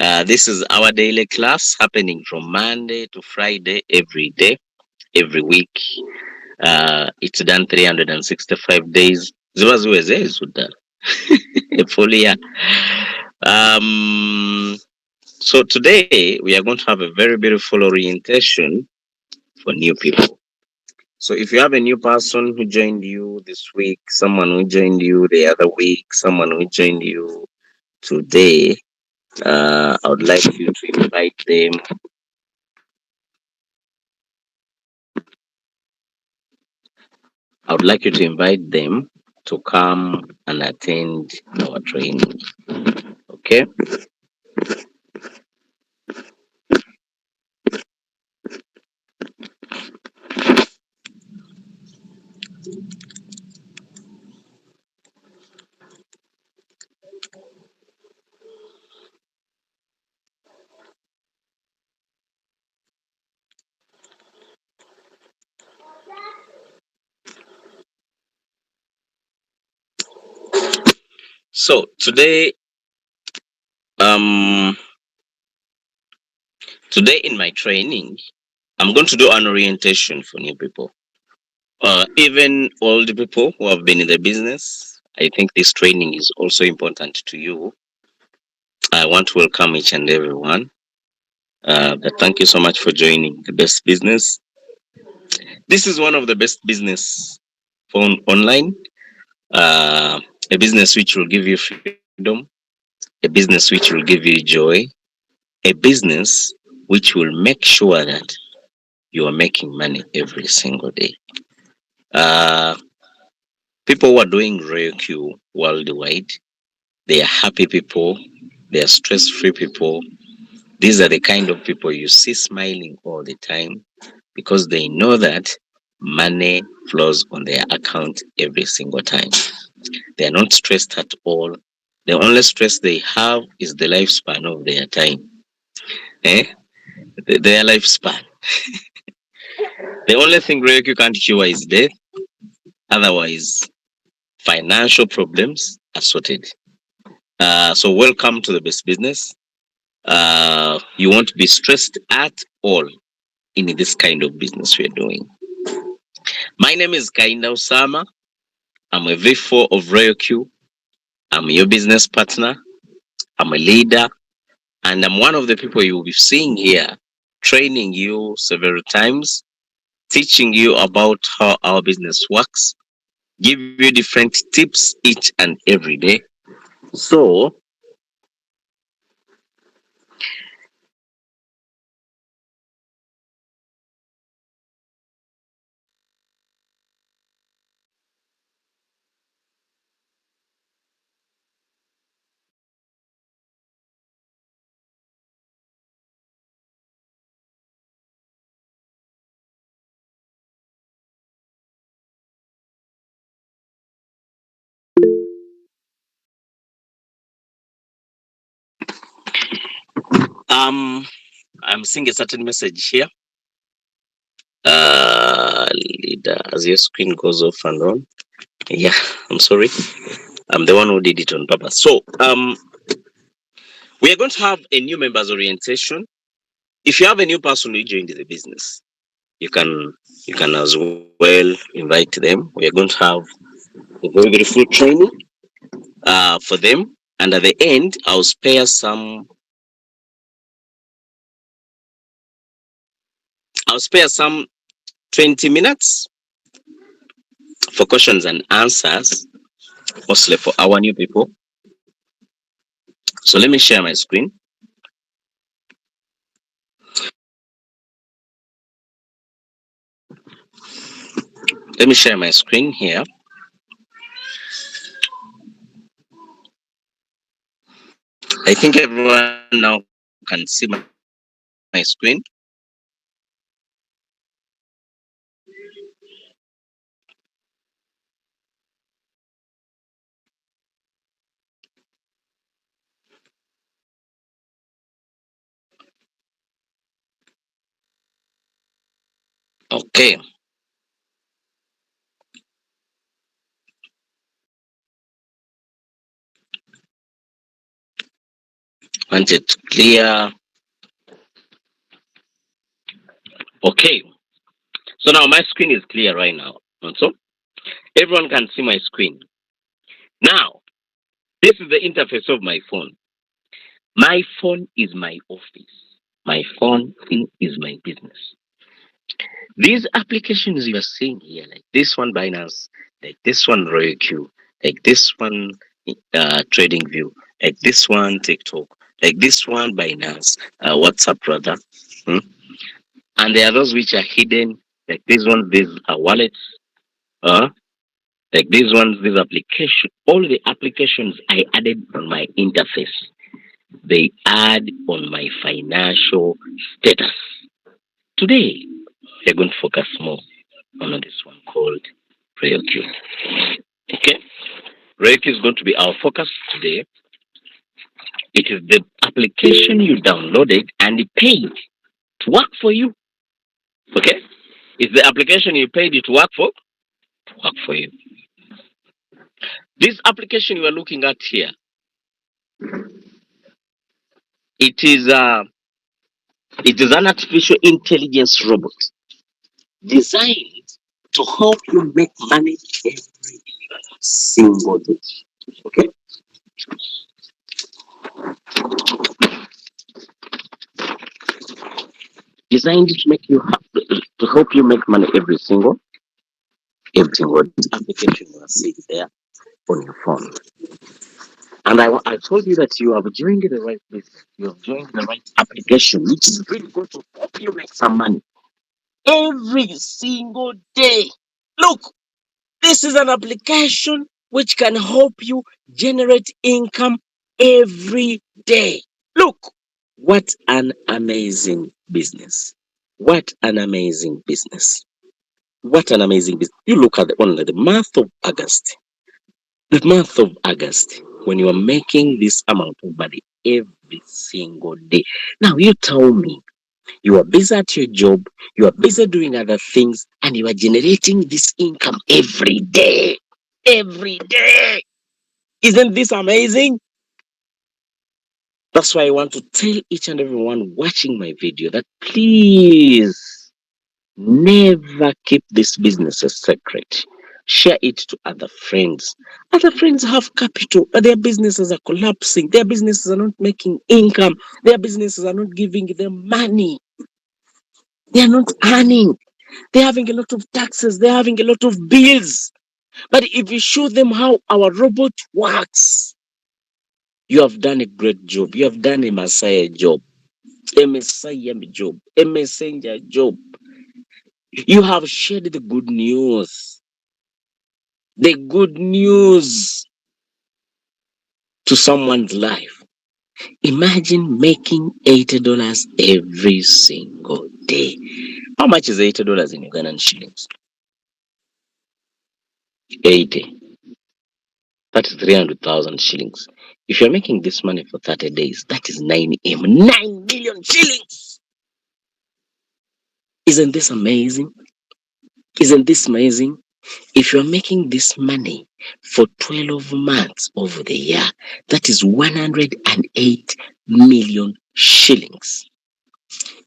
This is our daily class happening from Monday to Friday every day, every week. It's done 365 days. Ziba ziweze izudala. Full year. Um, so today we are going to have a very beautiful orientation for new people. So if you have a new person who joined you this week, someone who joined you the other week, someone who joined you today, I would like you to invite them. I would like you to invite them to come and attend our training. Okay. So um, today in my training, I'm going to do an orientation for new people. Even old people who have been in the business, I think this training is also important to you. I want to welcome each and everyone. But thank you so much for joining the best business. This is one of the best business for online. A business which will give you freedom, a business which will give you joy, a business which will make sure that you are making money every single day. Uh, People who are doing RailQ worldwide, they are happy people, they are stress-free people. These are the kind of people you see smiling all the time because they know that money flows on their account every single time. They are not stressed at all. The only stress they have is the lifespan of their time. Eh? Their lifespan. The only thing RailQ can't cure is death. Otherwise, financial problems are sorted. So welcome to the best business. You won't be stressed at all in this kind of business we're doing. My name is Kainda Usaamah. I'm a V4 of RailQ. I'm your business partner. I'm a leader, and I'm one of the people you will be seeing here, training you several times, teaching you about how our business works, give you different tips each and every day. So um, I'm seeing a certain message here. Leader, as your screen goes off and on. Yeah, I'm sorry. I'm the one who did it on purpose. So we are going to have a new members orientation. If you have a new person who joined the business, you can as well invite them. We are going to have a very beautiful training for them, and at the end, I'll spare some 20 minutes for questions and answers, mostly for our new people. So let me share my screen. Let me share my screen here. I think everyone now can see my screen. Okay. Want it clear? Okay. So now my screen is clear right now. And so everyone can see my screen. Now, this is the interface of my phone. My phone is my office. My phone is my business. These applications you are seeing here, like this one Binance, like this one RoyalQ, like this one TradingView, like this one TikTok, like this one Binance, WhatsApp rather, hmm? And there are those which are hidden, like these ones, these are wallets, uh, like these ones, these applications. All the applications I added on my interface, they add on my financial status. Today, we're going to focus more on this one called RailQ. Okay, RailQ is going to be our focus today. It is the application you downloaded and paid to work for you. Okay, it's the application you paid it to work for. To work for you. This application you are looking at here, it is an artificial intelligence robot designed to help you make money every single day. Okay, designed to make you to help you make money every single application you are seeing there on your phone. And I told you that you have joined the right business. You have joined the right application, which is really going to help you make some money every single day. Look, this is an application which can help you generate income every day. Look, what an amazing business. What an amazing business. What an amazing business. You look at only the month of August. The month of August, when you are making this amount of money every single day. Now you tell me, you are busy at your job, you are busy doing other things, and you are generating this income every day. Every day. Isn't this amazing? That's why I want to tell each and everyone watching my video that please never keep this business a secret. Share it to other friends. Other friends have capital, but their businesses are collapsing. Their businesses are not making income. Their businesses are not giving them money. They are not earning. They're having a lot of taxes. They're having a lot of bills. But if you show them how our robot works, you have done a great job. You have done a Messiah job, a Messiah job, a messenger job. You have shared the good news. The good news to someone's life. Imagine making $80 every single day. How much is $80 in Ugandan shillings? 80. That is 300,000 shillings. If you're making this money for 30 days, that is 9 million shillings. Isn't this amazing? Isn't this amazing? If you're making this money for 12 months over the year, that is 108 million shillings.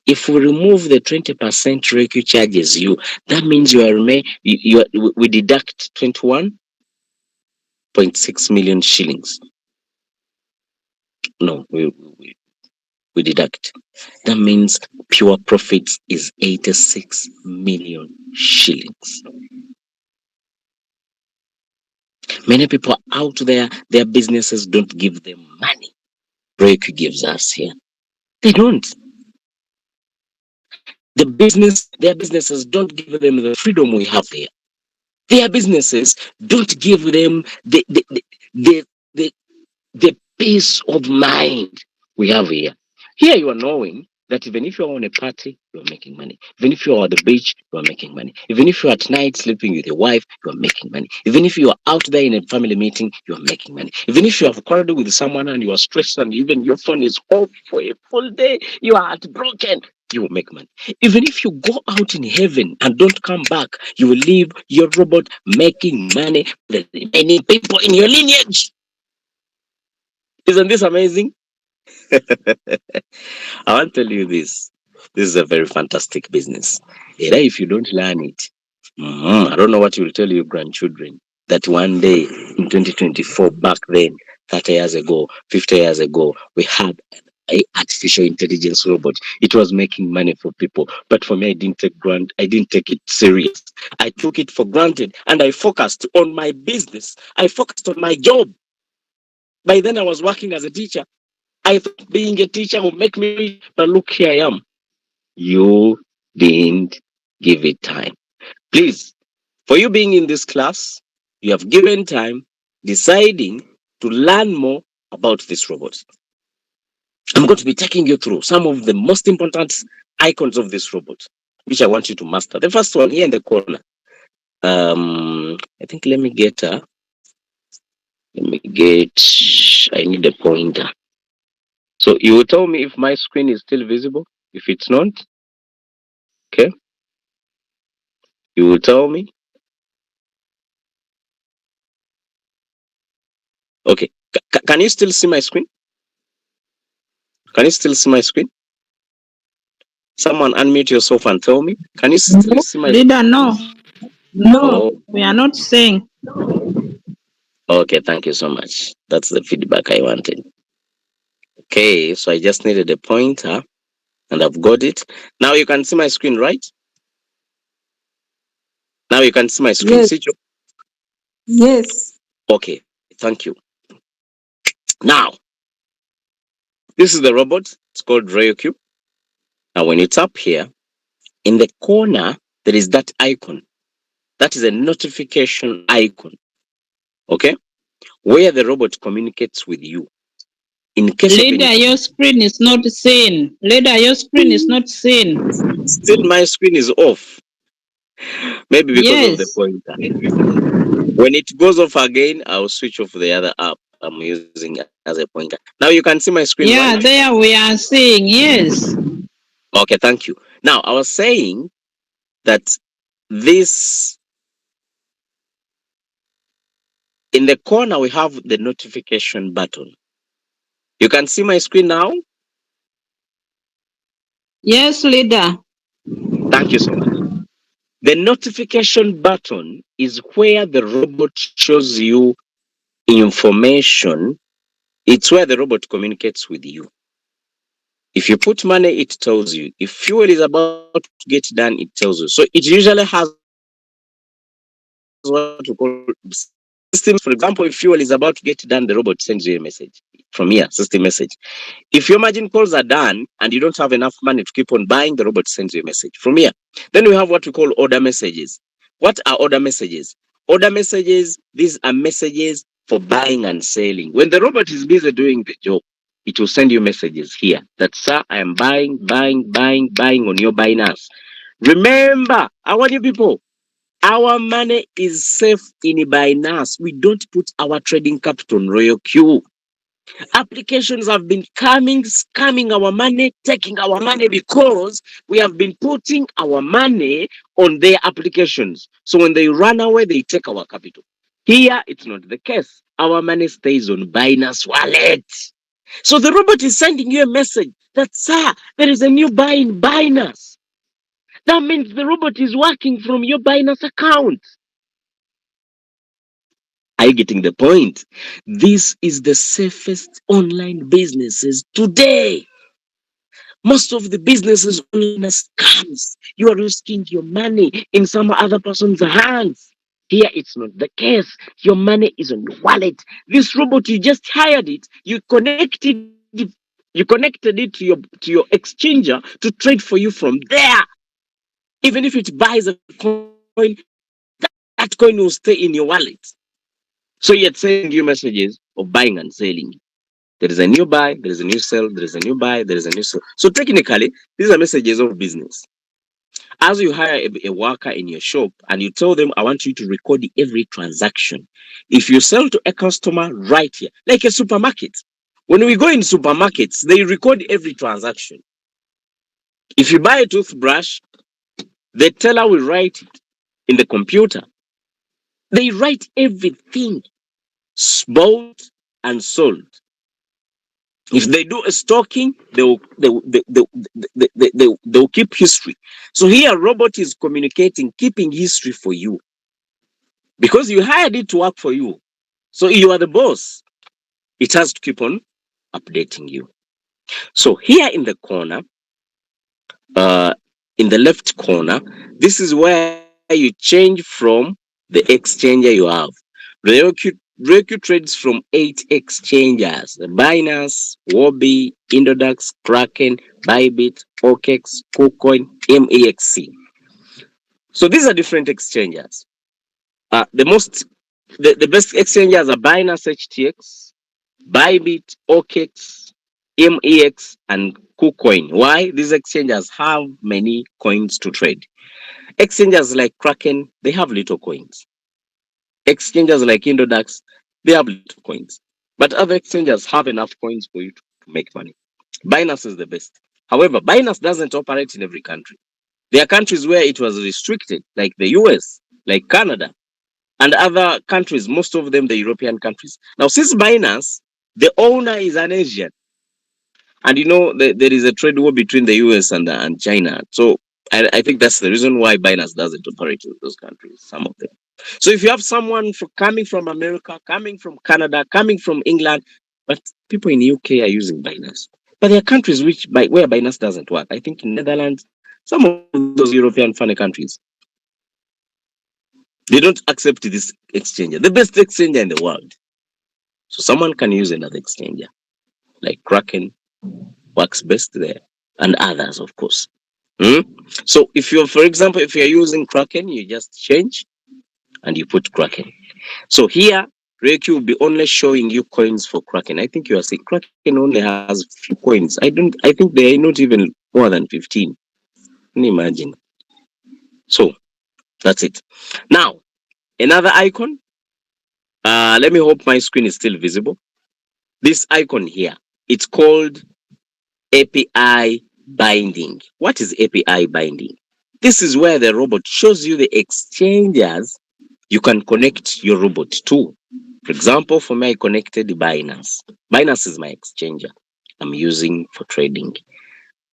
If we remove the 20% RECU charges you, that means we deduct 21.6 million shillings. No, we deduct. That means pure profits is 86 million shillings. Many people out there, their businesses don't give them money. RECU gives us here. They don't. Their businesses don't give them the freedom we have here. Their businesses don't give them the peace of mind we have here. Here you are knowing that even if you're on a party, you're making money. Even if you're at the beach, you're making money. Even if you're at night sleeping with your wife, you're making money. Even if you are out there in a family meeting, you're making money. Even if you have quarreled with someone and you are stressed and even your phone is off for a full day, you are heartbroken, you will make money. Even if you go out in heaven and don't come back, you will leave your robot making money for the remaining people in your lineage. Isn't this amazing? I want to tell you this. This is a very fantastic business. And if you don't learn it, I don't know what you will tell your grandchildren. That one day in 2024, back then, 30 years ago, 50 years ago, we had a artificial intelligence robot. It was making money for people. But for me, I didn't take it serious. I took it for granted and I focused on my business. I focused on my job. By then I was working as a teacher. I thought being a teacher would make me rich, but look, here I am. You didn't give it time. Please, for you being in this class, you have given time deciding to learn more about this robot. I'm going to be taking you through some of the most important icons of this robot, which I want you to master. The first one here in the corner. I think let me get, I need a pointer. So you will tell me if my screen is still visible. If it's not, okay, you will tell me. Okay, can you still see my screen? Can you still see my screen? Someone unmute yourself and tell me. Can you still see my Leader, no. No, Oh, we are not saying. okay, thank you so much. That's the feedback I wanted. Okay, so I just needed a pointer and I've got it. Now you can see my screen, right? Now you can see my screen. Yes, See you? yes, Okay, thank you. Now, this is the robot. It's called RayoQ. Now, when you tap here, in the corner, there is that icon. That is a notification icon. Okay? Where the robot communicates with you. In case of any Leader, your screen is not seen. Leader, your screen is not seen. still my screen is off. Maybe because of the Yes. pointer. When it goes off again, I'll switch off the other app I'm using as a pointer. Now you can see my screen, right? Yeah, there we are seeing. Yes. Okay, thank you. Now I was saying that this in the corner we have the notification button. You can see my screen now. Yes, leader. Thank you so much. The notification button is where the robot shows you information. It's where the robot communicates with you. If you put money, it tells you. If fuel is about to get done, it tells you. So it usually has what we call systems. For example, if fuel is about to get done, the robot sends you a message from here, system message. If your margin calls are done and you don't have enough money to keep on buying, the robot sends you a message from here. Then we have what we call order messages. What are order messages? Order messages, these are messages for buying and selling. When the robot is busy doing the job, it will send you messages here that, sir, I am buying on your Binance. Remember, I want you people, our money is safe in Binance. We don't put our trading capital on Royal Q. Applications have been coming, scamming our money, taking our money because we have been putting our money on their applications. So when they run away, they take our capital. Here, it's not the case. Our money stays on Binance Wallet. So the robot is sending you a message that, sir, there is a new buy in Binance. That means the robot is working from your Binance account. Are you getting the point? This is the safest online businesses today. Most of the businesses online are scams. You are risking your money in some other person's hands. Here it's not the case. Your money is on your wallet. This robot, you just hired it, you connected it to your exchanger to trade for you from there. Even if it buys a coin, that coin will stay in your wallet. So yet sending you messages of buying and selling. There is a new buy, there is a new sell, there is a new buy, there is a new sell. So technically, these are messages of business. As you hire a worker in your shop and you tell them, I want you to record every transaction. If you sell to a customer right here, like a supermarket, when we go in supermarkets, they record every transaction. If you buy a toothbrush, the teller will write it in the computer. They write everything bought and sold. If they do a stalking, they'll keep history. So here, robot is communicating, keeping history for you because you hired it to work for you. So you are the boss. It has to keep on updating you. So here in the corner, uh, in the left corner, this is where you change from the exchanger you have. Roku trades from 8 exchangers: Binance, Wobi, Indodax, Kraken, Bybit, OKEX, KuCoin, MEXC. So these are different exchangers. The best exchangers are Binance HTX, Bybit, OKEX, MEX, and KuCoin. Why? These exchanges have many coins to trade. Exchanges like Kraken, they have little coins. Exchanges like Indodax, they have little coins. But other exchanges have enough coins for you to make money. Binance is the best. However, Binance doesn't operate in every country. There are countries where it was restricted, like the US, like Canada, and other countries, most of them the European countries. Now, since Binance, the owner is an Asian, and there is a trade war between the US and China. So I think that's the reason why Binance doesn't operate in those countries, some of them. So if you have someone coming from America, coming from Canada, coming from England, but people in UK are using Binance. But there are countries where Binance doesn't work. I think in Netherlands, some of those European funny countries, they don't accept this exchanger, the best exchanger in the world. So someone can use another exchanger, like Kraken works best there, and others, of course. Hmm? So for example, if you're using Kraken, you just change and you put Kraken. So here, Reiki will be only showing you coins for Kraken. I think you are saying Kraken only has few coins. I think they are not even more than 15. Can you imagine? So that's it. Now, another icon. Let me hope my screen is still visible. This icon here, it's called API binding. What is API binding? This is where the robot shows you the exchanges you can connect your robot to. For example, for me, I connected Binance. Binance is my exchanger I'm using for trading.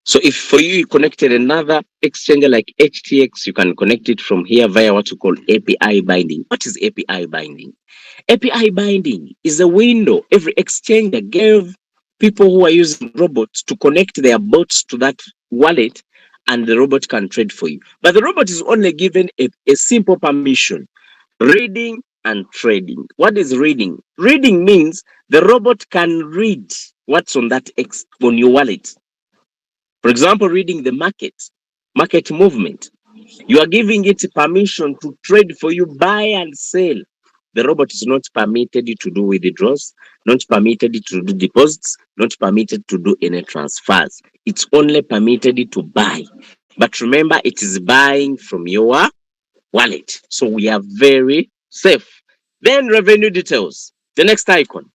So if for you connected another exchanger like HTX, you can connect it from here via what we call API binding. What is API binding? API binding is a window every exchanger gave people who are using robots to connect their bots to that wallet, and the robot can trade for you. But the robot is only given a simple permission: reading and trading. What is reading? Reading means the robot can read what's on on your wallet. For example, reading the market movement. You are giving it permission to trade for you, buy and sell. The robot is not permitted to do withdrawals, not permitted to do deposits, not permitted to do any transfers. It's only permitted to buy. But remember, it is buying from your wallet. So we are very safe. Then revenue details. The next icon.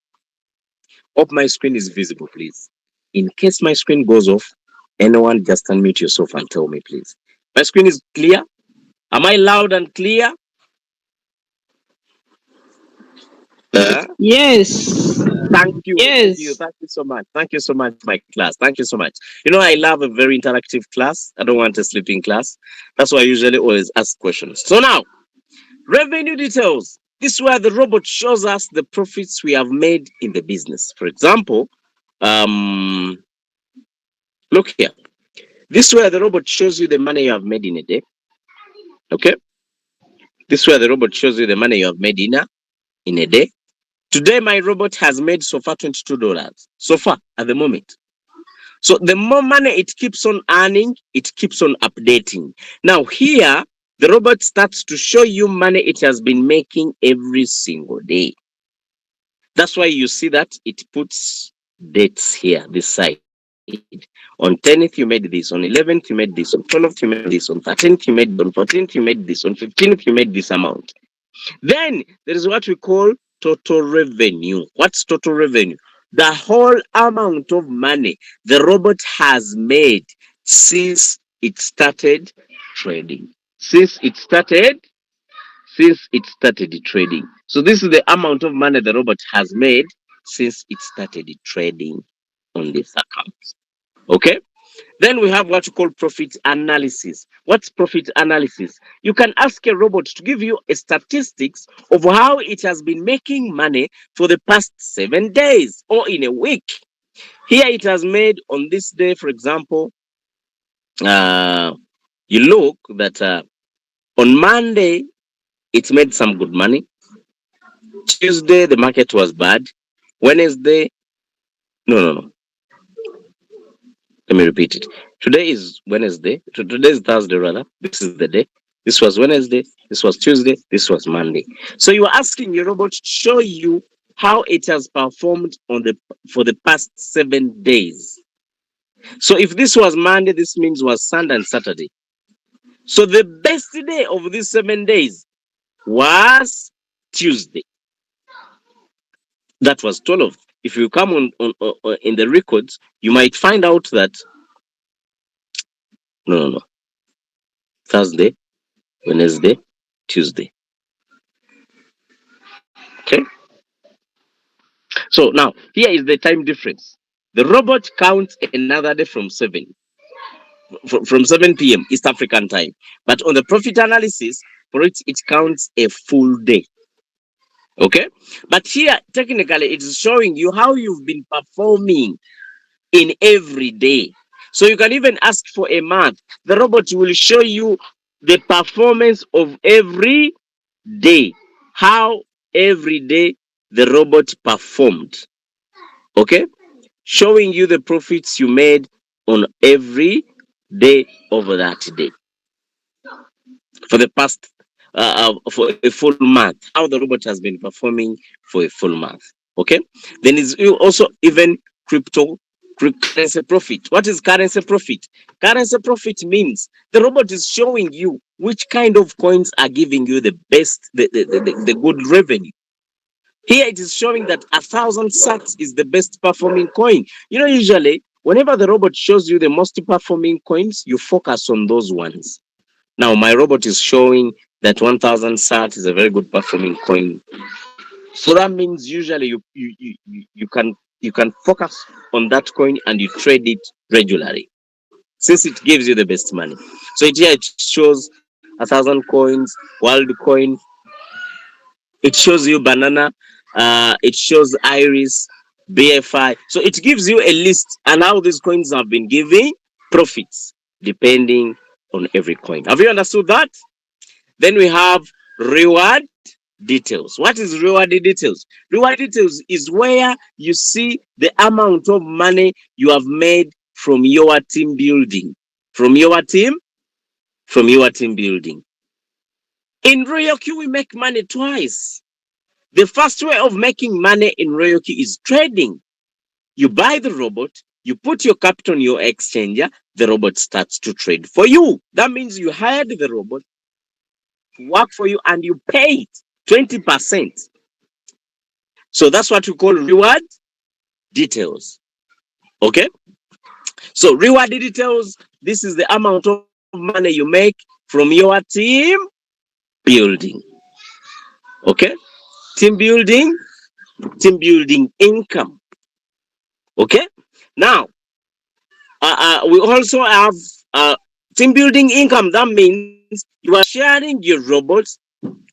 Hope my screen is visible, please. In case my screen goes off, anyone just unmute yourself and tell me, please. My screen is clear. Am I loud and clear? Yes. Thank you. Thank you. Yes. Thank you so much. Thank you so much, my class. Thank you so much. I love a very interactive class. I don't want a sleeping class. That's why I usually always ask questions. So now, revenue details. This is where the robot shows us the profits we have made in the business. For example, um, look here. This is where the robot shows you the money you have made in a day. Okay. This is where the robot shows you the money you have made in a day. Today, my robot has made so far $22. So far, at the moment. So the more money it keeps on earning, it keeps on updating. Now here, the robot starts to show you money it has been making every single day. That's why you see that it puts dates here, this side. On 10th, you made this. On 11th, you made this. On 12th, you made this. On 13th, you made. On 14th, you made this. On 15th, you made this amount. Then there is what we call total revenue. What's total revenue? The whole amount of money the robot has made since it started trading. Since it started trading. So this is the amount of money the robot has made since it started trading. on this account. Okay. Then we have what you call profit analysis. What's profit analysis? You can ask a robot to give you a statistics of how it has been making money for the past 7 days or in a week. Here it has made on this day, for example, uh, you look that on Monday it made some good money. Tuesday the market was bad. Wednesday, no. Let me repeat it. Today is Wednesday. Today is Thursday, rather. This is the day. This was Wednesday. This was Tuesday. This was Monday. So you are asking your robot to show you how it has performed on the for the past 7 days. So if this was Monday, this means was Sunday and Saturday. So the best day of these 7 days was Tuesday. That was 12. If you come on in the records, you might find out that no. Thursday, Wednesday, Tuesday. Okay. So now here is the time difference. The robot counts another day from 7 p.m. East African time. But on the profit analysis, for it counts a full day. Okay. But here technically it's showing you how you've been performing in every day. So you can even ask for a month. The robot will show you the performance of every day, how every day the robot performed. Okay, showing you the profits you made on every day over that day for the past for a full month, how the robot has been performing for a full month. Okay, then is also even currency profit. What is currency profit? Currency profit means the robot is showing you which kind of coins are giving you the best, the good revenue. Here it is showing that 1,000 sats is the best performing coin. You know, usually whenever the robot shows you the most performing coins, you focus on those ones. Now my robot is showing that 1,000 sat is a very good performing coin. So that means usually you can focus on that coin and you trade it regularly since it gives you the best money. So it shows 1,000 coins, world coin, it shows you banana, it shows iris, BFI. So it gives you a list and how these coins have been giving profits depending on every coin. Have you understood that? Then we have reward details. What is reward details? Reward details is where you see the amount of money you have made from your team building. From your team building. In Royalty, we make money twice. The first way of making money in Royalty is trading. You buy the robot, you put your capital on your exchanger, the robot starts to trade for you. That means you hired the robot to work for you and you pay it 20%. So that's what we call reward details. Okay? So reward details, this is the amount of money you make from your team building. Okay? Team building income. Okay? Now, we also have team building income. That means you are sharing your robots.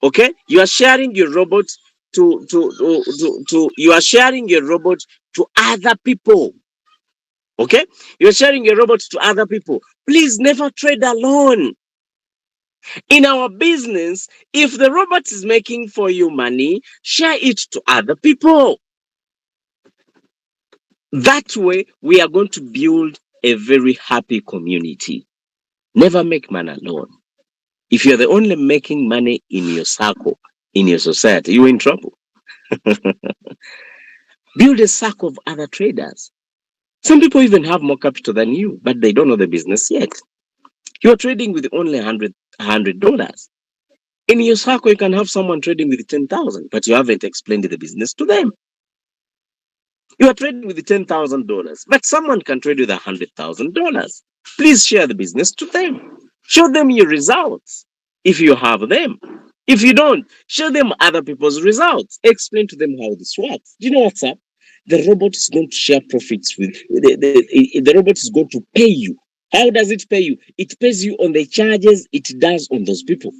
Okay, you are sharing your robots to you are sharing your robot to other people. Okay, you are sharing your robots to other people. Please never trade alone. In our business, if the robot is making for you money, share it to other people. That way, we are going to build a very happy community. Never make money alone. If you're the only making money in your circle, in your society, you're in trouble. Build a circle of other traders. Some people even have more capital than you, but they don't know the business yet. You're trading with only $100. In your circle, you can have someone trading with 10,000, but you haven't explained the business to them. You are trading with $10,000, but someone can trade with $100,000. Please share the business to them. Show them your results if you have them. If you don't, show them other people's results. Explain to them how this works. Do you know what's up? the robot is going to share profits with the robot is going to pay you. How does it pay you? It pays you on the charges it does on those people.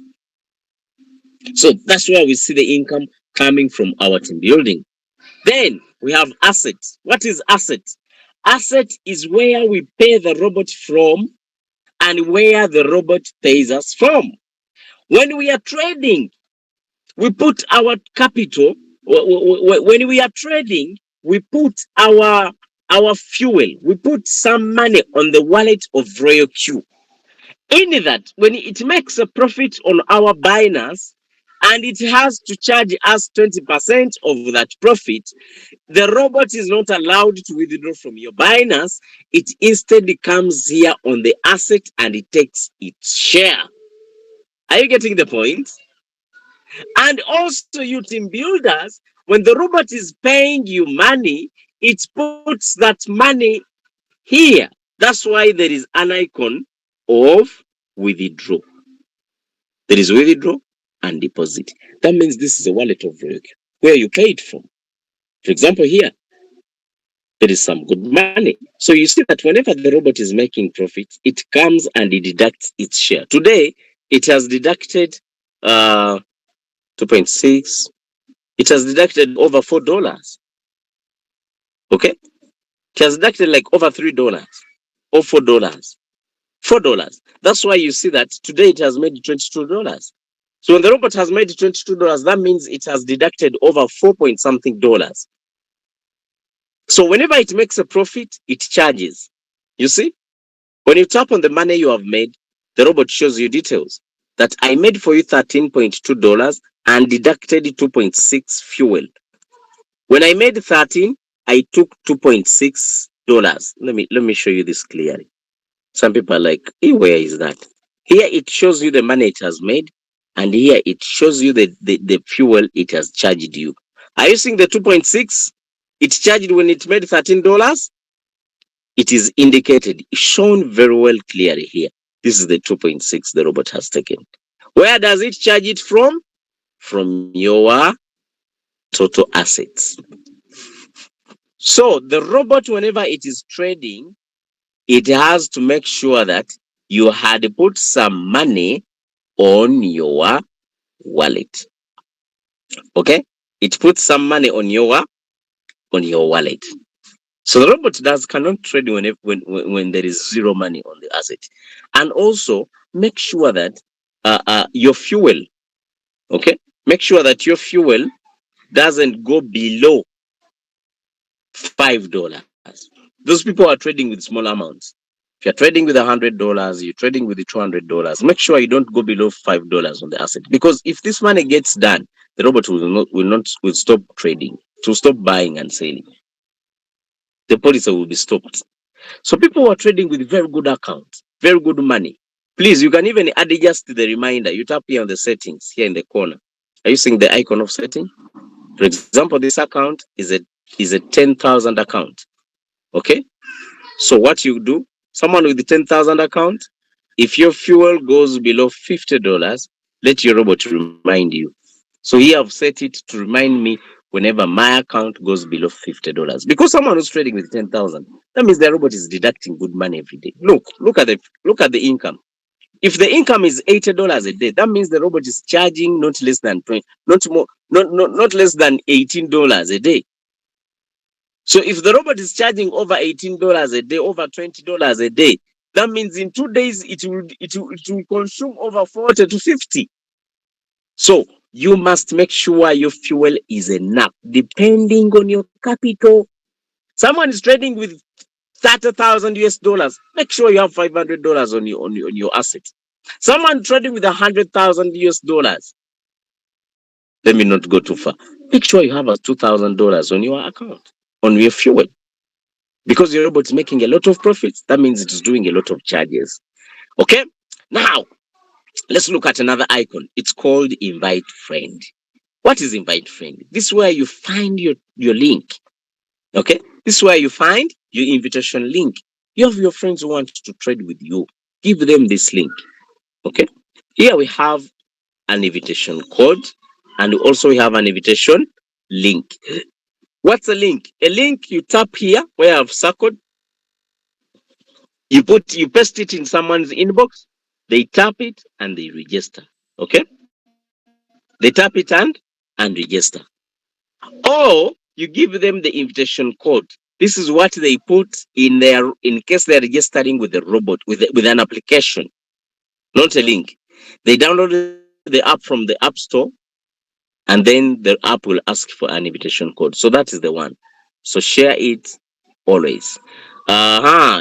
So that's where we see the income coming from our team building. Then we have assets. What is asset? Asset is where we pay the robot from and where the robot pays us from. When we are trading, we put our capital. When we are trading, we put our fuel. We put some money on the wallet of Royal Q. In that, when it makes a profit on our Binance and it has to charge us 20% of that profit, the robot is not allowed to withdraw from your Binance. It instead comes here on the asset and it takes its share. Are you getting the point? And also, you team builders, when the robot is paying you money, it puts that money here. That's why there is an icon of withdraw. There is withdraw and deposit. That means this is a wallet of where you paid from. For example, here, there is some good money. So you see that whenever the robot is making profit, it comes and it deducts its share. Today, it has deducted 2.6. It has deducted over $4. Okay? It has deducted like over $3 or $4. $4. That's why you see that today it has made $22. So when the robot has made $22, that means it has deducted over 4 point something dollars. So whenever it makes a profit, it charges. You see? When you tap on the money you have made, the robot shows you details that I made for you $13.2 and deducted 2.6 fuel. When I made 13, I took $2.6. Let me show you this clearly. Some people are like, hey, where is that? Here it shows you the money it has made, and here it shows you the fuel it has charged you. Are you seeing the 2.6? It charged when it made $13. It is indicated, shown very well clearly here. This is the 2.6 the robot has taken. Where does it charge it from? From your total assets. So the robot, whenever it is trading, it has to make sure that you had put some money on your wallet. Okay? It puts some money on your wallet. So the robot cannot trade when there is zero money on the asset. And also make sure that your fuel, okay? Make sure that your fuel doesn't go below $5. Those people are trading with small amounts. If you're trading with $100, you're trading with the $200. Make sure you don't go below $5 on the asset, because if this money gets done, the robot will stop trading, to stop buying and selling. The policy will be stopped. So people who are trading with very good accounts, very good money. Please, you can even add just the reminder. You tap here on the settings here in the corner. Are you seeing the icon of setting? For example, this account is a 10,000 account. Okay. So what you do, someone with the 10,000 account, if your fuel goes below $50, let your robot remind you. So here I've set it to remind me whenever my account goes below $50. Because someone who's trading with 10,000, that means the robot is deducting good money every day. Look at the income. If the income is $80 a day, that means the robot is charging not less than not less than $18 a day. So if the robot is charging over $18 a day, over $20 a day, that means in 2 days it will consume over 40 to 50. So you must make sure your fuel is enough depending on your capital. Someone is trading with 30,000 US dollars. Make sure you have $500 on your asset. Someone trading with 100,000 US dollars. Let me not go too far. Make sure you have $2,000 on your account, on your fuel. Because your robot is making a lot of profits, that means it is doing a lot of charges. Okay? Now, let's look at another icon. It's called invite friend. What is invite friend? This is where you find your link. Okay? This is where you find your invitation link. You have your friends who want to trade with you. Give them this link. Okay? Here we have an invitation code, and also we have an invitation link. What's a link? A link, you tap here where I've circled, you paste it in someone's inbox, they tap it and they register. Okay? They tap it and register. Or you give them the invitation code. This is what they put in their, in case they're registering with the robot, with an application, not a link. They download the app from the app store, and then the app will ask for an invitation code. So that is the one. So share it always.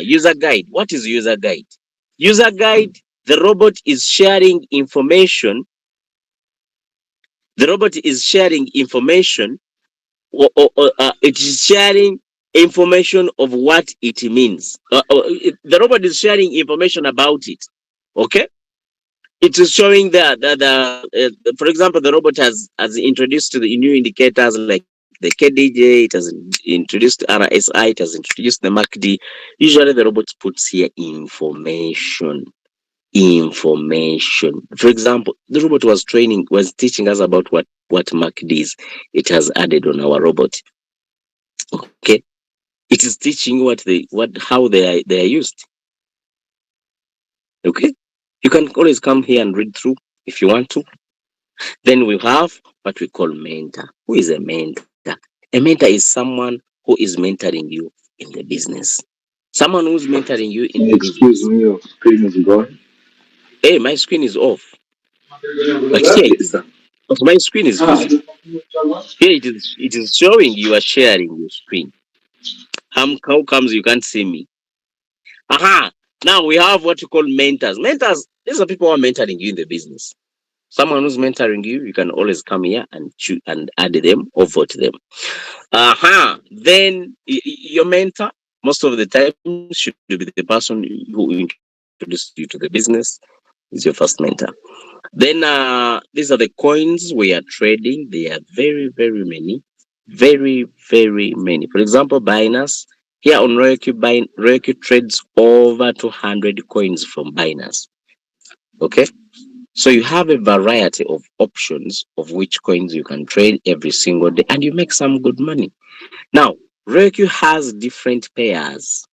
User guide. What is user guide? User guide, the robot is sharing information. The robot is sharing information, it is sharing information of what it means. The robot is sharing information about it. Okay? It is showing that for example, the robot has introduced to the new indicators like the KDJ, it has introduced RSI, it has introduced the MACD. Usually the robot puts here information. For example, the robot was teaching us about what MACD is. It has added on our robot. Okay, it is teaching how they are used. Okay, you can always come here and read through if you want to. Then we have what we call mentor. Who is a mentor? A mentor is someone who is mentoring you in the business. Someone who's mentoring you in the Excuse business. me, your screen is gone. Hey, my screen is off. But here it is. But my screen is visible. Here it is showing you are sharing your screen. How comes you can't see me? Aha! Now we have what you call mentors. Mentors, these are people who are mentoring you in the business. Someone who's mentoring you, you can always come here and choose and add them or vote them. Then your mentor, most of the time, should be the person who introduced you to the business, is your first mentor. Then these are the coins we are trading. They are very, very many. Very, very many. For example, Binance. Here on Roku, Roku trades over 200 coins from Binance. Okay. So you have a variety of options of which coins you can trade every single day and you make some good money. Now, Roku has different pairs.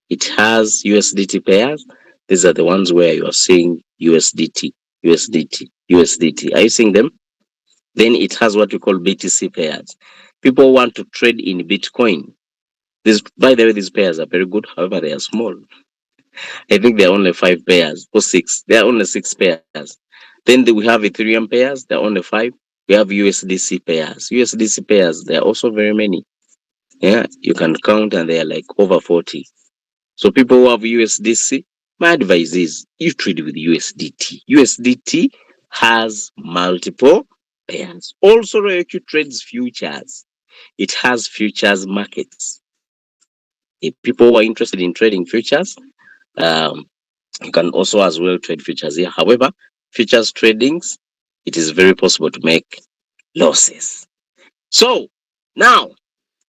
It has USDT pairs. These are the ones where you are seeing USDT, USDT, USDT. Are you seeing them? Then it has what we call BTC pairs. People want to trade in Bitcoin. By the way, these pairs are very good. However, they are small. I think there are only 5 pairs or 6. There are only 6 pairs. Then we have Ethereum pairs. There are only 5. We have USDC pairs. USDC pairs, there are also very many. Yeah, you can count and they are like over 40. So people who have USDC, my advice is you trade with USDT. USDT has multiple pairs. Also, Roku trades futures. It has futures markets. If people who are interested in trading futures, um, you can also as well trade futures here. However, futures tradings, it is very possible to make losses. So now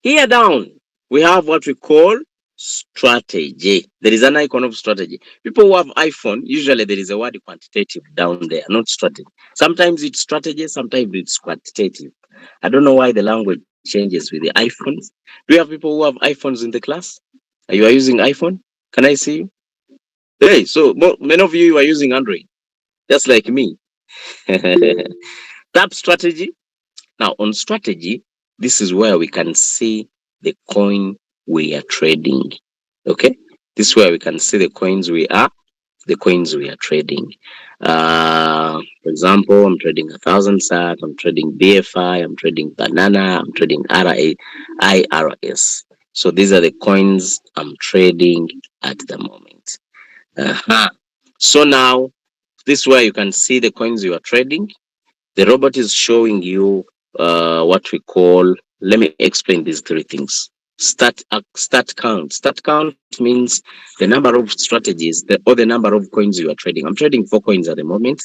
here down, we have what we call strategy. There is an icon of strategy. People who have iPhone, usually there is a word quantitative down there, not strategy. Sometimes it's strategy, sometimes it's quantitative. I don't know why the language changes with the iPhones. Do you have people who have iPhones in the class? You are using iPhone? Can I see you? Hey, so many of you are using Android, just like me. Tap strategy. Now, on strategy, this is where we can see the coin we are trading. Okay, this is where we can see the coins we are trading. For example, I'm trading 1,000 SAT, I'm trading BFI, I'm trading Banana, I'm trading IRS. So these are the coins I'm trading at the moment. So now, this is where you can see the coins you are trading. The robot is showing you what we call, let me explain these 3 things. Start count. Start count means the number of strategies or the number of coins you are trading. I'm trading 4 coins at the moment.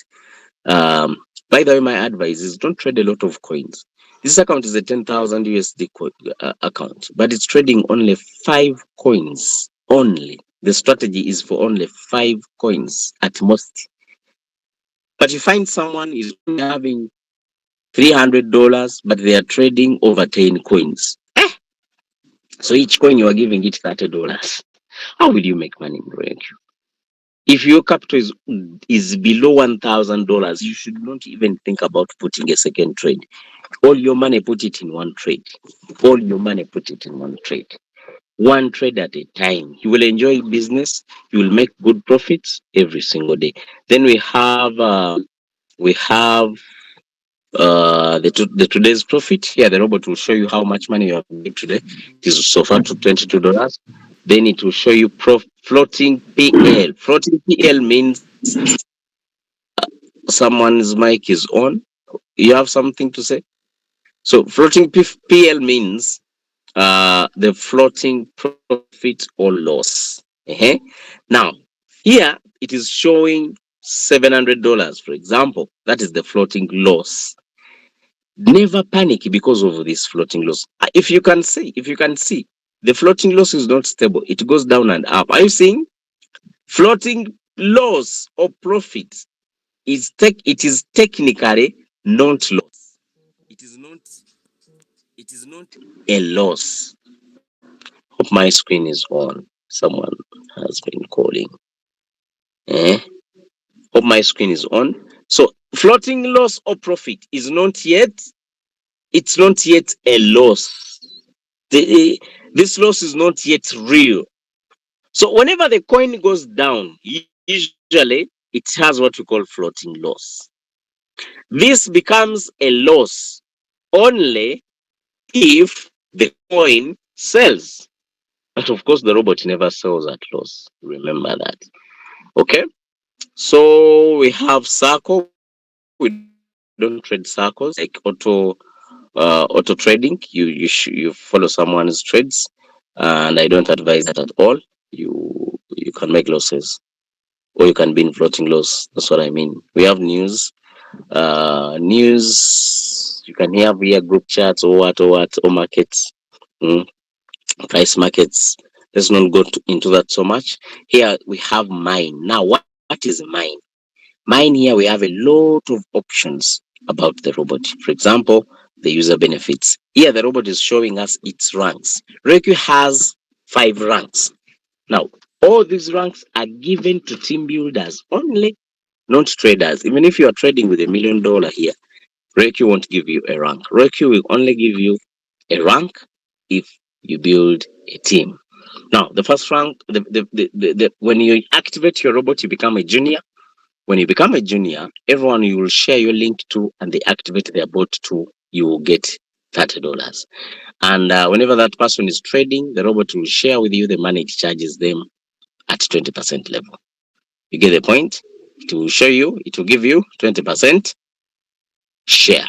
By the way, my advice is don't trade a lot of coins. This account is a 10,000 USD account, but it's trading only 5 coins only. The strategy is for only 5 coins at most. But you find someone is only having $300, but they are trading over 10 coins. So each coin you are giving it $30. How will you make money in Royal? If your capital is below $1,000, you should not even think about putting a second trade. All your money, put it in one trade. All your money, put it in one trade. One trade at a time. You will enjoy business. You will make good profits every single day. Then we have the today's profit. Here the robot will show you how much money you have made today. It is so far to $22. Then it will show you floating PL. Floating PL means someone's mic is on. You have something to say? So floating PL means the floating profit or loss. Now, here it is showing $700, for example. That is the floating loss. Never panic because of this floating loss. If you can see, the floating loss is not stable. It goes down and up. Are you seeing? Floating loss or profit it is technically not loss. It is not it is not a loss. Hope my screen is on. Someone has been calling. Eh? Hope my screen is on. So floating loss or profit is not yet, it's not yet a loss. This loss is not yet real. So whenever the coin goes down, usually it has what we call floating loss. This becomes a loss only if the coin sells. But of course, the robot never sells at loss. Remember that. Okay. So we have circle. We don't trade circles like auto trading. You follow someone's trades, and I don't advise that at all. You can make losses, or you can be in floating loss. That's what I mean. We have news. You can have here group chats or markets. Mm, price markets. Let's not go into that so much. Here we have mine. Now, what is mine? Mine here we have a lot of options about the robot. For example, the user benefits. Here the robot is showing us its ranks. Reiki has 5 ranks. Now, all these ranks are given to team builders only, not traders. Even if you are trading with $1 million here, Reiki won't give you a rank. Reiki will only give you a rank if you build a team. Now, the first rank, when you activate your robot, you become a junior. When you become a junior, everyone you will share your link to and they activate their bot to, you will get $30. And whenever that person is trading, the robot will share with you the money it charges them at 20% level. You get the point? It will show you, it will give you 20% share.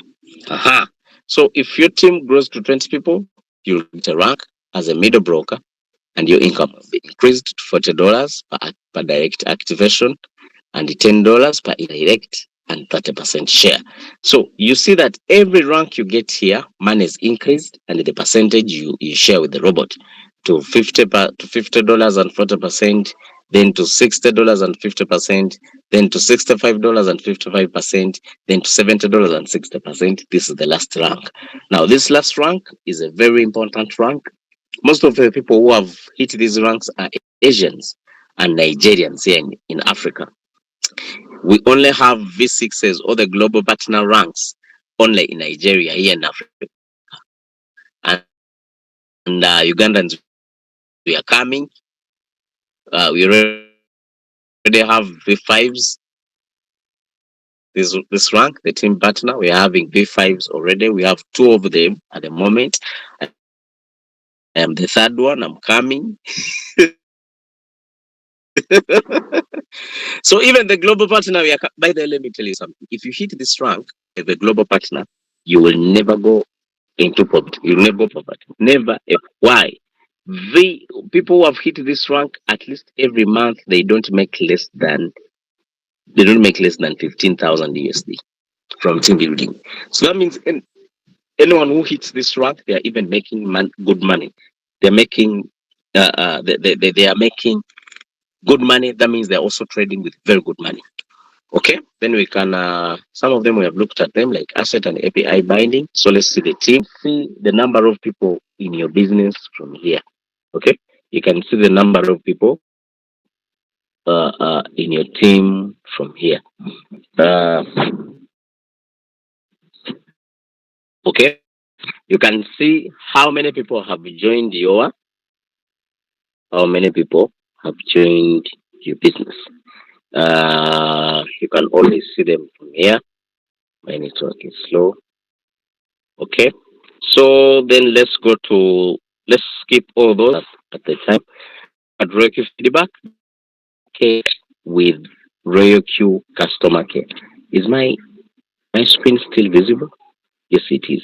So if your team grows to 20 people, you'll get a rank as a middle broker and your income will be increased to $40 per direct activation and $10 per indirect and 30% share. So you see that every rank you get here, money is increased and the percentage you share with the robot to $50 and 40%, then to $60 and 50%, then to $65 and 55%, then to $70 and 60%. This is the last rank. Now, this last rank is a very important rank. Most of the people who have hit these ranks are Asians and Nigerians here in Africa. We only have V6s or the global partner ranks only in Nigeria here in Africa. And Ugandans, we are coming. We already have V5s. This rank, the team partner, we are having V5s already. We have 2 of them at the moment. I am the third one. I'm coming. So even the global partner, by the way, let me tell you something. If you hit this rank as the global partner, you will never go into poverty. You'll never go poverty. Never. Why? The people who have hit this rank at least every month, they don't make less than 15,000 USD from team building. So that means anyone who hits this rank, they are even making good money. They're making they are making good money. That means they're also trading with very good money. Okay, then we can some of them we have looked at them like asset and API binding. So let's see the team. See the number of people in your business from here. Okay, you can see the number of people in your team from here. Uh, okay, you can see how many people have joined how many people have joined your business. You can only see them from here. My network is slow. Okay, so then let's skip all those at the time. At Royal Q feedback, okay, with Royal Q customer care. Is my screen still visible? Yes, it is.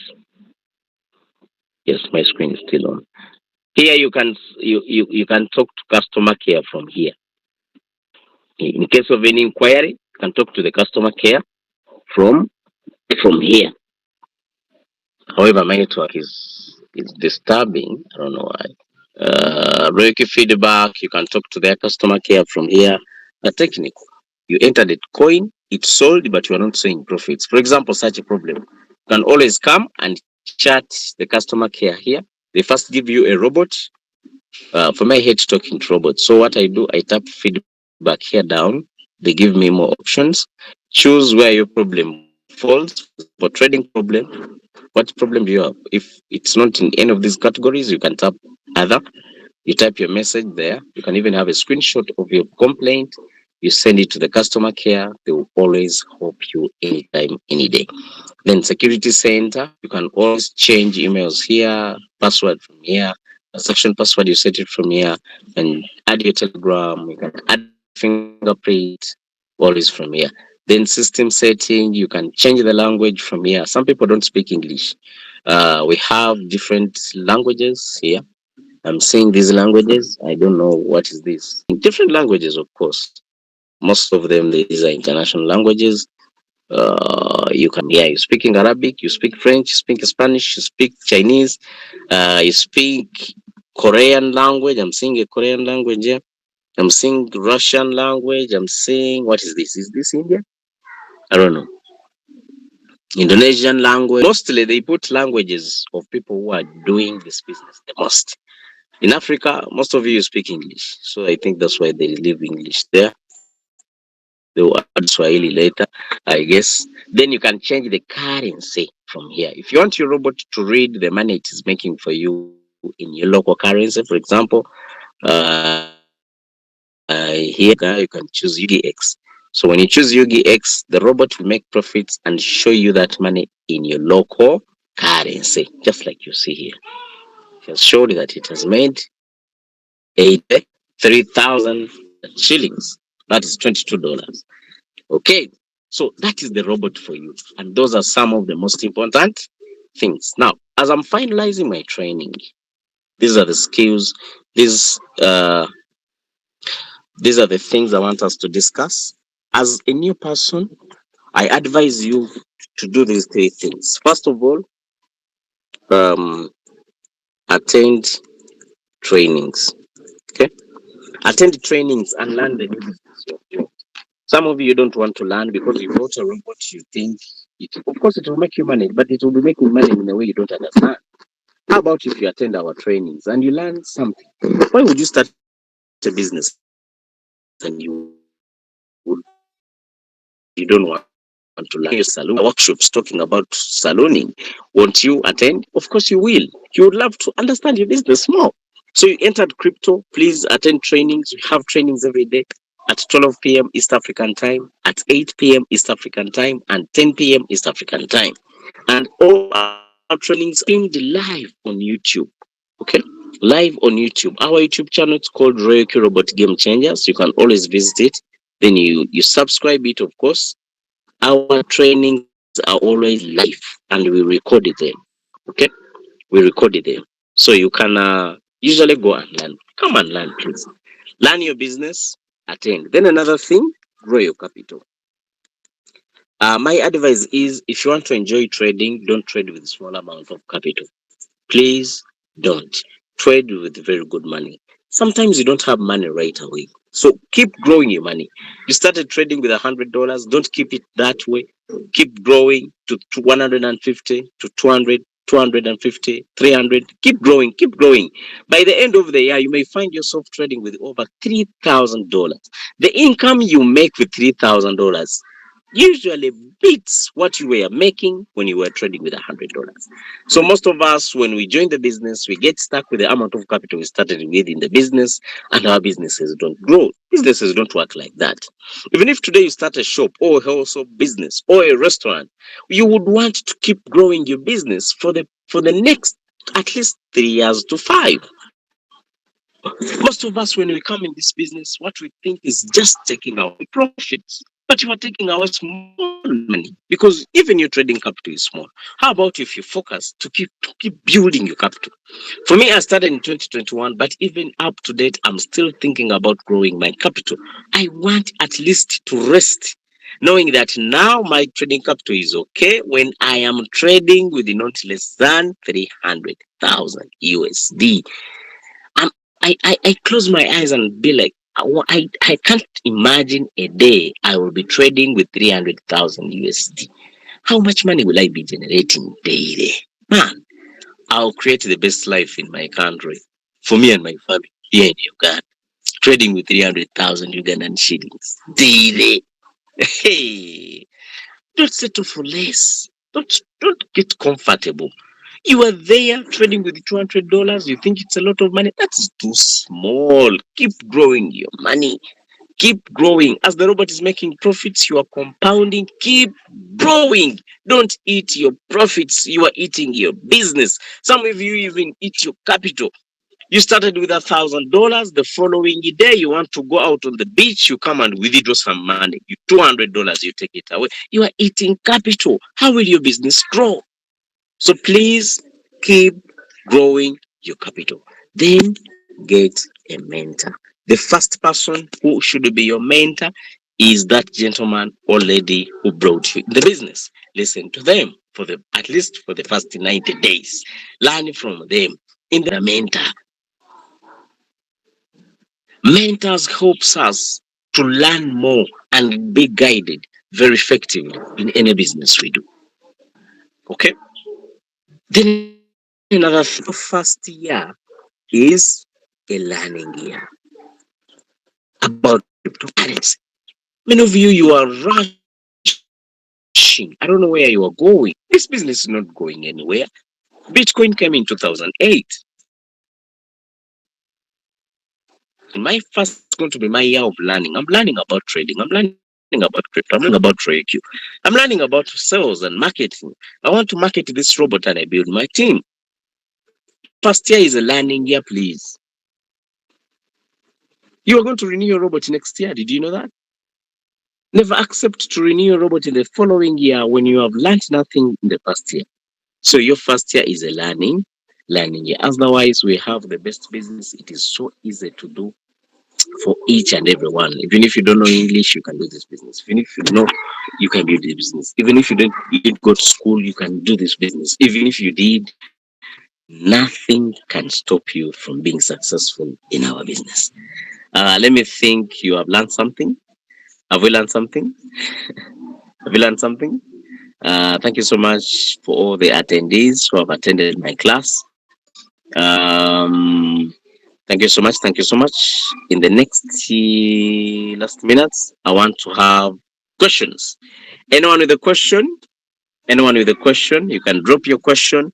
Yes, my screen is still on. Here you can talk to customer care from here. In case of any inquiry, you can talk to the customer care from here. However, my network is disturbing. I don't know why. Reiki feedback, you can talk to their customer care from here. A technical, you entered a coin, it's sold, but you are not seeing profits. For example, such a problem, you can always come and chat the customer care here. They first give you a robot. For my head talking to robot. So what I do, I tap feedback here down. They give me more options. Choose where your problem falls. For trading problem, what problem do you have? If it's not in any of these categories, you can tap other. You type your message there. You can even have a screenshot of your complaint. You send it to the customer care. They will always help you anytime, any day. Then security center, you can always change emails here, password from here, transaction password you set it from here, and add your telegram. You can add fingerprint, always from here. Then system setting, you can change the language from here. Some people don't speak English. We have different languages here. I'm seeing these languages. I don't know what is this. In different languages, of course. Most of them, these are international languages. You can, yeah, you speak in Arabic, you speak French, you speak Spanish, you speak Chinese, you speak Korean language. I'm seeing a Korean language here. I'm seeing Russian language. I'm seeing, what is this? Is this India? I don't know. Indonesian language. Mostly they put languages of people who are doing this business the most. In Africa, most of you speak English. So I think that's why they leave English there. They will add Swahili later, I guess. Then you can change the currency from here. If you want your robot to read the money it is making for you in your local currency, for example, here you can choose UGX. So when you choose UGX, the robot will make profits and show you that money in your local currency, just like you see here. It has showed that it has made 83,000 shillings. That is $22. Okay. So that is the robot for you. And those are some of the most important things. Now, as I'm finalizing my training, these are the skills, these these are the things I want us to discuss. As a new person, I advise you to do these three things. First of all, um, attend trainings. Okay, attend trainings and learn the new business you're doing. Some of you don't want to learn because you bought a robot. You think it, of course, it will make you money, but it will be making money in a way you don't understand. How about if you attend our trainings and you learn something? Why would you start a business and you would you don't want to learn? Your salon, workshops talking about salooning. Won't you attend? Of course you will. You would love to understand your business more. So you entered crypto. Please attend trainings. We have trainings every day at 12 p.m. East African time, at 8 p.m. East African time, and 10 p.m. East African time. And all our trainings are streamed live on YouTube. Okay, live on YouTube. Our YouTube channel is called Royalty Robot Game Changers. You can always visit it. Then you subscribe it, of course. Our trainings are always live and we recorded them. Okay, we recorded them. So you can usually go and learn. Come and learn, please. Learn your business, attend. Then another thing, grow your capital. My advice is if you want to enjoy trading, don't trade with small amount of capital. Please don't trade with very good money. Sometimes you don't have money right away. So keep growing your money. You started trading with $100. Don't keep it that way. Keep growing to 150 to 200. 250, 300. Keep growing, keep growing. By the end of the year, you may find yourself trading with over $3,000. The income you make with $3,000 usually beats what you were making when you were trading with $100. So most of us, when we join the business, we get stuck with the amount of capital we started with in the business, and our businesses don't grow. Businesses don't work like that. Even if today you start a shop or a wholesale business or a restaurant, you would want to keep growing your business for the next at least 3 years to five. Most of us, when we come in this business, what we think is just taking away profits. But you are taking away small money because even your trading capital is small. How about if you focus to keep building your capital? For me, I started in 2021, but even up to date, I'm still thinking about growing my capital. I want at least to rest, knowing that now my trading capital is okay when I am trading with not less than 300,000 USD. I close my eyes and be like, I can't imagine a day I will be trading with 300,000 USD. How much money will I be generating daily? Man, I'll create the best life in my country for me and my family here in Uganda. Trading with 300,000 Ugandan shillings daily. Hey, don't settle for less. Don't get comfortable. You are there trading with $200. You think it's a lot of money? That's too small. Keep growing your money. Keep growing. As the robot is making profits, you are compounding. Keep growing. Don't eat your profits. You are eating your business. Some of you even eat your capital. You started with $1,000. The following day, you want to go out on the beach. You come and withdraw some money. You $200. You take it away. You are eating capital. How will your business grow? So please keep growing your capital. Then get a mentor. The first person who should be your mentor is that gentleman or lady who brought you in the business. Listen to them for the at least for the first 90 days. Learn from them. In the mentor. Mentors helps us to learn more and be guided very effectively in any business we do. Okay? Then another first year is a learning year about cryptocurrency. Many of you are rushing. I don't know where you are going. This business is not going anywhere. Bitcoin came in 2008. My first is going to be my year of learning. I'm learning about trading. I'm learning about crypto. I'm learning about trade. I'm learning about sales and marketing. I want to market this robot and I build my team. Your first year is a learning year, please. You are going to renew your robot next year. Did you know that? Never accept to renew your robot in the following year when you have learned nothing in the first year. So your first year is a learning year. Otherwise, we have the best business. It is so easy to do for each and every one. Even if you don't know English, you can do this business. Even if you know, you can do this business. Even if you didn't go to school, you can do this business. Even if you did, nothing can stop you from being successful in our business. Let me think. You have learned something. Have we learned something? Have you learned something? Thank you so much for all the attendees who have attended my class. Thank you so much. Thank you so much. In the next last minutes, I want to have questions. Anyone with a question? Anyone with a question? You can drop your question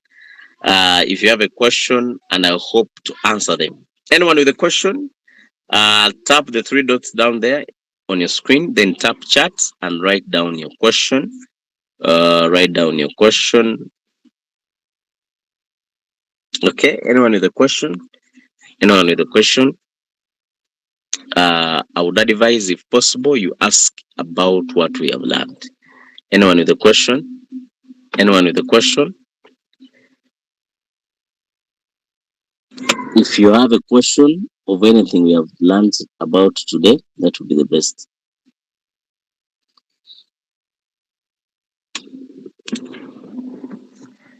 if you have a question, and I hope to answer them. Anyone with a question? Tap the three dots down there on your screen, then tap chat and write down your question. Write down your question. Okay, anyone with a question? Anyone with a question? I would advise, if possible, you ask about what we have learned. Anyone with a question? Anyone with a question? If you have a question of anything we have learned about today, that would be the best.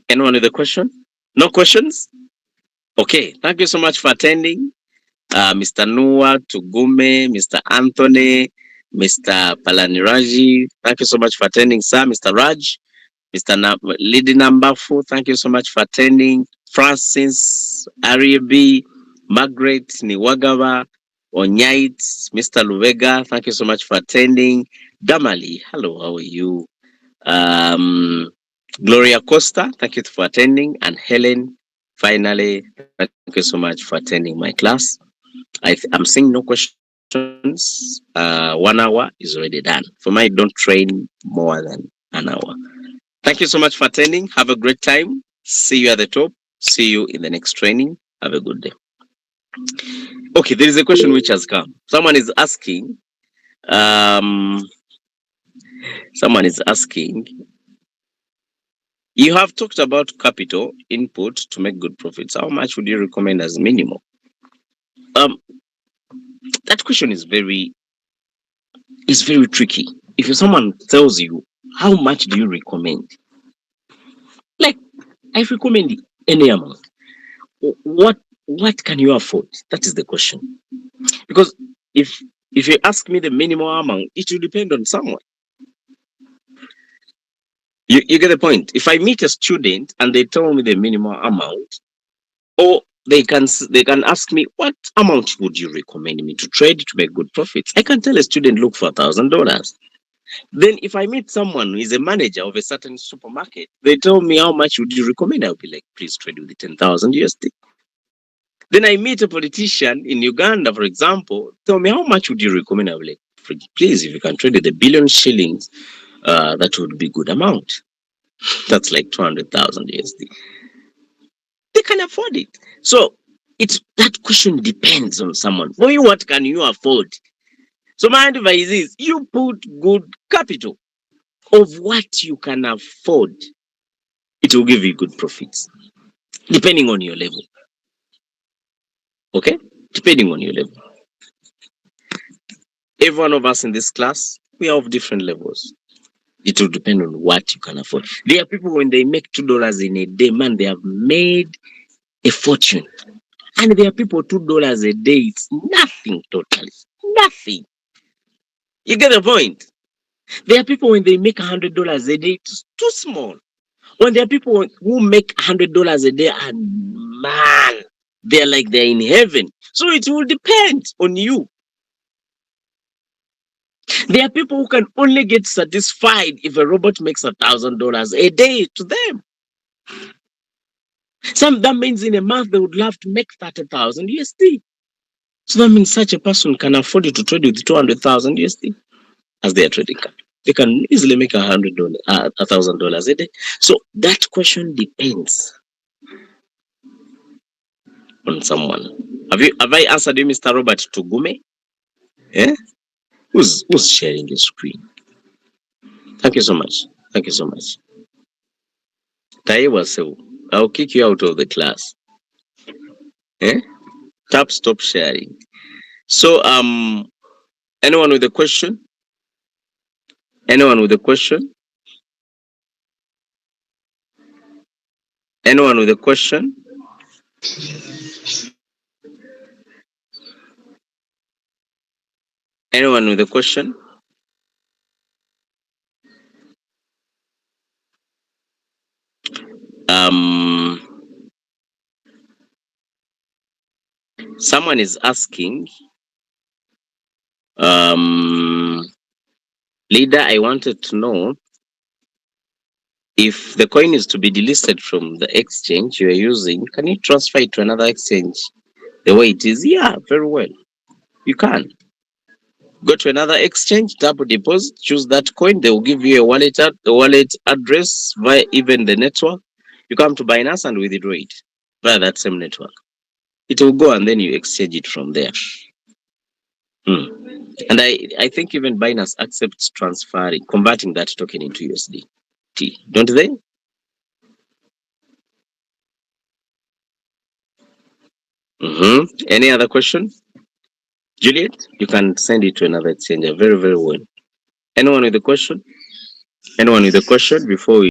Anyone with a question? No questions? Okay, thank you so much for attending. Mr. Noah Tugume, Mr. Anthony, Mr. Palaniraji. Thank you so much for attending, sir. Mr. Raj. Lady number 4, thank you so much for attending. Francis, Ariabi, Margaret, Niwagawa, Onyait, Mr. Luvega, thank you so much for attending. Damali, hello, how are you? Um, Gloria Costa, thank you for attending. And Helen, finally, thank you so much for attending my class. I'm seeing no questions. 1 hour is already done. For me, I don't train more than an hour. Thank you so much for attending. Have a great time. See you at the top. See you in the next training. Have a good day. Okay, there is a question which has come. Um, someone is asking, you have talked about capital input to make good profits. How much would you recommend as minimum? Um, that question is very tricky. If someone tells you how much do you recommend, like I recommend any amount. What can you afford? That is the question. Because if if you ask me the minimum amount, it will depend on someone. You get the point. If I meet a student and they tell me the minimum amount, or they can ask me what amount would you recommend me to trade to make good profits, I can tell a student look for $1,000. Then if I meet someone who is a manager of a certain supermarket, they tell me how much would you recommend, I'll be like, please trade with the 10,000 USD. Then I meet a politician in Uganda, for example, tell me how much would you recommend, I'll be like, please, if you can trade with a billion shillings, that would be good amount. That's like 200,000 USD. They can afford it. So that question depends on someone. For you, what can you afford? So my advice is you put good capital of what you can afford. It will give you good profits, depending on your level. Okay? Depending on your level. Every one of us in this class, we are of different levels. It will depend on what you can afford. There are people when they make $2 in a day, man, they have made a fortune. And there are people $2 a day, it's nothing totally. Nothing. You get the point? There are people when they make $100 a day, it's too small. When there are people who make $100 a day and man, they're in heaven. So it will depend on you. There are people who can only get satisfied if a robot makes $1,000 a day to them. That means in a month they would love to make 30,000 USD. So that means such a person can afford to trade with 200,000 USD as their trading card. They can easily make $1,000 a day. So that question depends on someone. Have I answered you, Mr. Robert Tugume? Yeah? Who's sharing the screen? Thank you so much. Thank you so much. Taiwa Sew, I'll kick you out of the class. Eh? Stop sharing. So anyone with a question? Anyone with a question? Anyone with a question? Anyone with a question? Someone is asking, leader, I wanted to know if the coin is to be delisted from the exchange you are using, can you transfer it to another exchange the way it is? Yeah, very well. You can. Go to another exchange, double deposit, choose that coin. They will give you a wallet address via even the network. You come to Binance and withdraw it via that same network. It will go and then you exchange it from there. And I think even Binance accepts converting that token into USD. Don't they? Any other question? Juliet, you can send it to another exchange very, very well. Anyone with a question? Anyone with a question before we